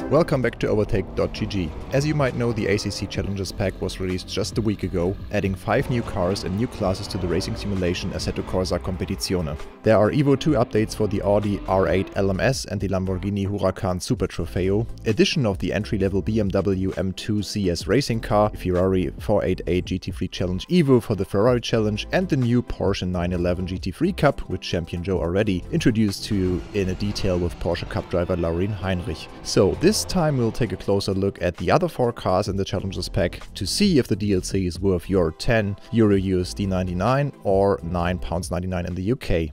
Welcome back to Overtake.gg. As you might know, the ACC Challenges Pack was released just a week ago, adding 5 new cars and new classes to the racing simulation Assetto Corsa Competizione. There are Evo 2 updates for the Audi R8 LMS and the Lamborghini Huracan Super Trofeo, addition of the entry-level BMW M2 CS Racing car, Ferrari 488 GT3 Challenge Evo for the Ferrari Challenge, and the new Porsche 911 GT3 Cup, which Champion Joe already introduced to you in a detail with Porsche Cup driver Laurin Heinrich. So this time we'll take a closer look at the other 4 cars in the Challenges Pack to see if the DLC is worth your €10 USD 99 or £9.99 in the UK.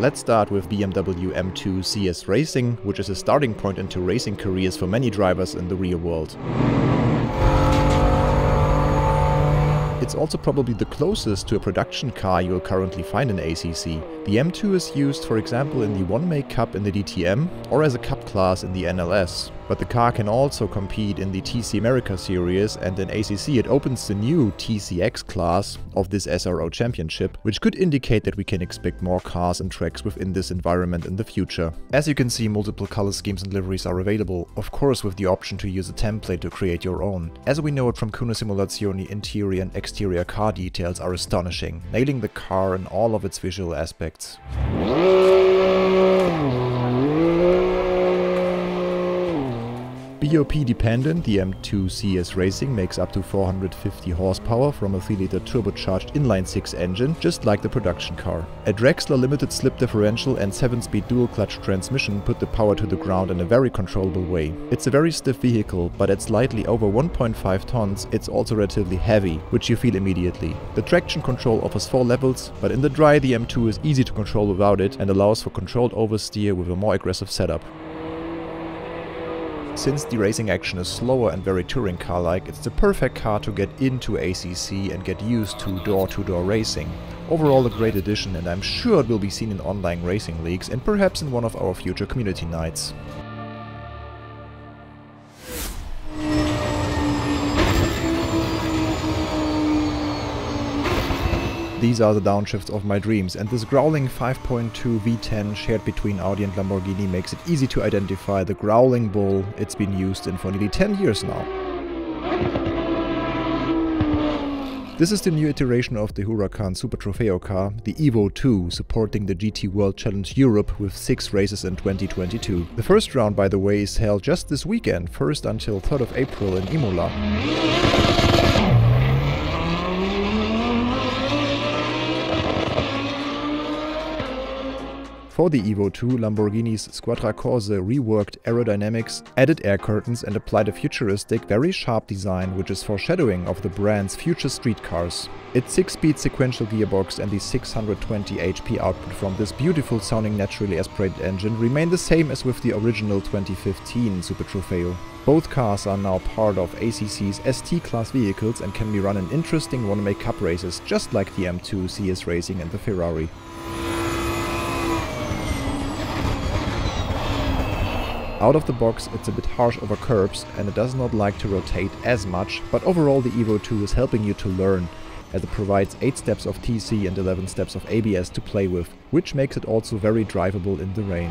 Let's start with BMW M2 CS Racing, which is a starting point into racing careers for many drivers in the real world. It's also probably the closest to a production car you'll currently find in ACC. The M2 is used, for example, in the One-Make Cup in the DTM or as a cup class in the NLS. But the car can also compete in the TC America series, and in ACC it opens the new TCX class of this SRO championship, which could indicate that we can expect more cars and tracks within this environment in the future. As you can see, multiple color schemes and liveries are available, of course with the option to use a template to create your own. As we know it from Kuno Simulazioni, interior and exterior car details are astonishing, nailing the car in all of its visual aspects. BOP dependent, the M2 CS Racing makes up to 450 horsepower from a 3-liter turbocharged inline-6 engine, just like the production car. A Drexler limited slip differential and 7-speed dual-clutch transmission put the power to the ground in a very controllable way. It's a very stiff vehicle, but at slightly over 1.5 tons, it's also relatively heavy, which you feel immediately. The traction control offers 4 levels, but in the dry the M2 is easy to control without it and allows for controlled oversteer with a more aggressive setup. Since the racing action is slower and very touring car-like, it's the perfect car to get into ACC and get used to door-to-door racing. Overall a great addition, and I'm sure it will be seen in online racing leagues and perhaps in one of our future community nights. These are the downshifts of my dreams, and this growling 5.2 V10 shared between Audi and Lamborghini makes it easy to identify the growling bull it's been used in for nearly 10 years now. This is the new iteration of the Huracan Super Trofeo car, the Evo II, supporting the GT World Challenge Europe with 6 races in 2022. The first round, by the way, is held just this weekend, 1st until 3rd of April in Imola. For the Evo II, Lamborghini's Squadra Corse reworked aerodynamics, added air curtains and applied a futuristic, very sharp design which is foreshadowing of the brand's future street cars. Its 6-speed sequential gearbox and the 620 HP output from this beautiful sounding naturally aspirated engine remain the same as with the original 2015 Super Trofeo. Both cars are now part of ACC's ST class vehicles and can be run in interesting One-Make Cup races just like the M2 CS Racing and the Ferrari. Out of the box it's a bit harsh over curbs and it does not like to rotate as much, but overall the Evo 2 is helping you to learn, as it provides 8 steps of TC and 11 steps of ABS to play with, which makes it also very drivable in the rain.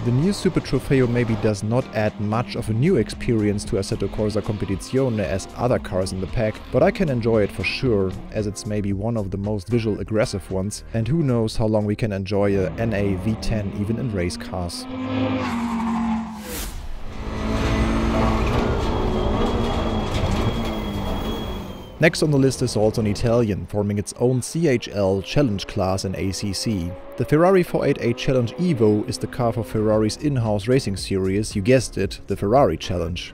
The new Super Trofeo maybe does not add much of a new experience to Assetto Corsa Competizione as other cars in the pack, but I can enjoy it for sure, as it's maybe one of the most visual aggressive ones, and who knows how long we can enjoy a NA V10 even in race cars. Next on the list is also an Italian, forming its own CHL Challenge class in ACC. The Ferrari 488 Challenge Evo is the car for Ferrari's in-house racing series, you guessed it, the Ferrari Challenge.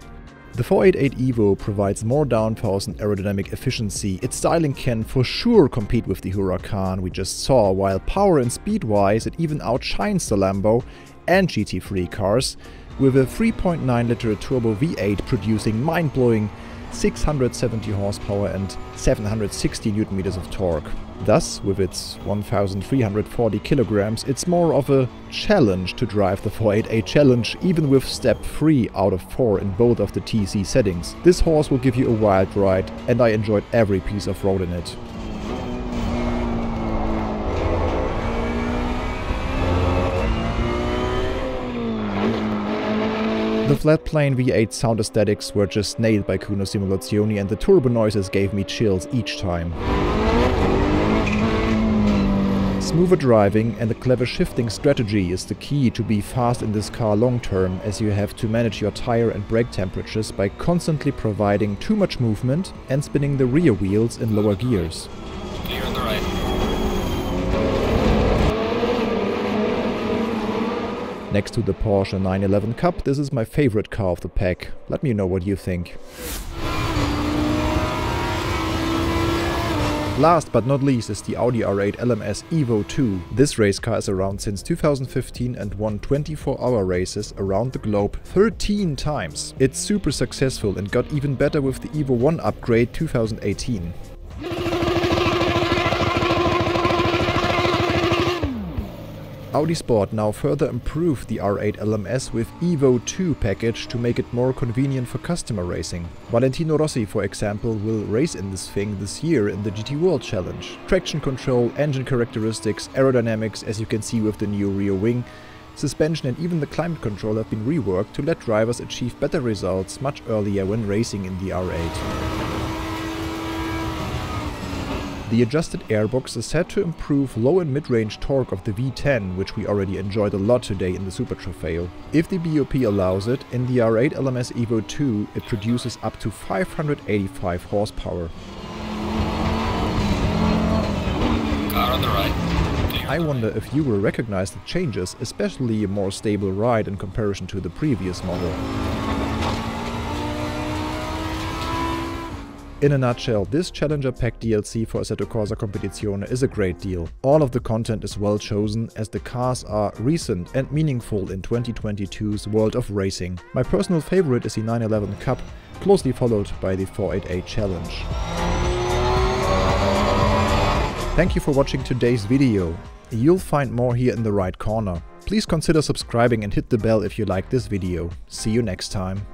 The 488 Evo provides more downforce and aerodynamic efficiency. Its styling can for sure compete with the Huracan we just saw, while power and speed-wise it even outshines the Lambo and GT3 cars, with a 3.9-liter turbo V8 producing mind-blowing 670 horsepower and 760 Nm of torque. Thus, with its 1340 kilograms, it's more of a challenge to drive the 488 Challenge, even with step 3 out of 4 in both of the TC settings. This horse will give you a wild ride, and I enjoyed every piece of road in it. The flat-plane V8 sound aesthetics were just nailed by Kuno Simulazioni, and the turbo noises gave me chills each time. Smoother driving and a clever shifting strategy is the key to be fast in this car long term, as you have to manage your tire and brake temperatures by constantly providing too much movement and spinning the rear wheels in lower gears. Clear on the right. Next to the Porsche 911 Cup, this is my favorite car of the pack. Let me know what you think. Last but not least is the Audi R8 LMS Evo 2. This race car is around since 2015 and won 24-hour races around the globe 13 times. It's super successful and got even better with the EVO I upgrade 2018. Audi Sport now further improved the R8 LMS with EVO 2 package to make it more convenient for customer racing. Valentino Rossi, for example, will race in this thing this year in the GT World Challenge. Traction control, engine characteristics, aerodynamics, as you can see with the new rear wing, suspension and even the climate control have been reworked to let drivers achieve better results much earlier when racing in the R8. The adjusted airbox is said to improve low and mid-range torque of the V10, which we already enjoyed a lot today in the Super Trofeo. If the BOP allows it, in the R8 LMS Evo 2 it produces up to 585 horsepower. Car on the right. I wonder if you will recognize the changes, especially a more stable ride in comparison to the previous model. In a nutshell, this Challenger Pack DLC for Assetto Corsa Competizione is a great deal. All of the content is well chosen, as the cars are recent and meaningful in 2022's world of racing. My personal favorite is the 911 Cup, closely followed by the 488 Challenge. Thank you for watching today's video. You'll find more here in the right corner. Please consider subscribing and hit the bell if you like this video. See you next time.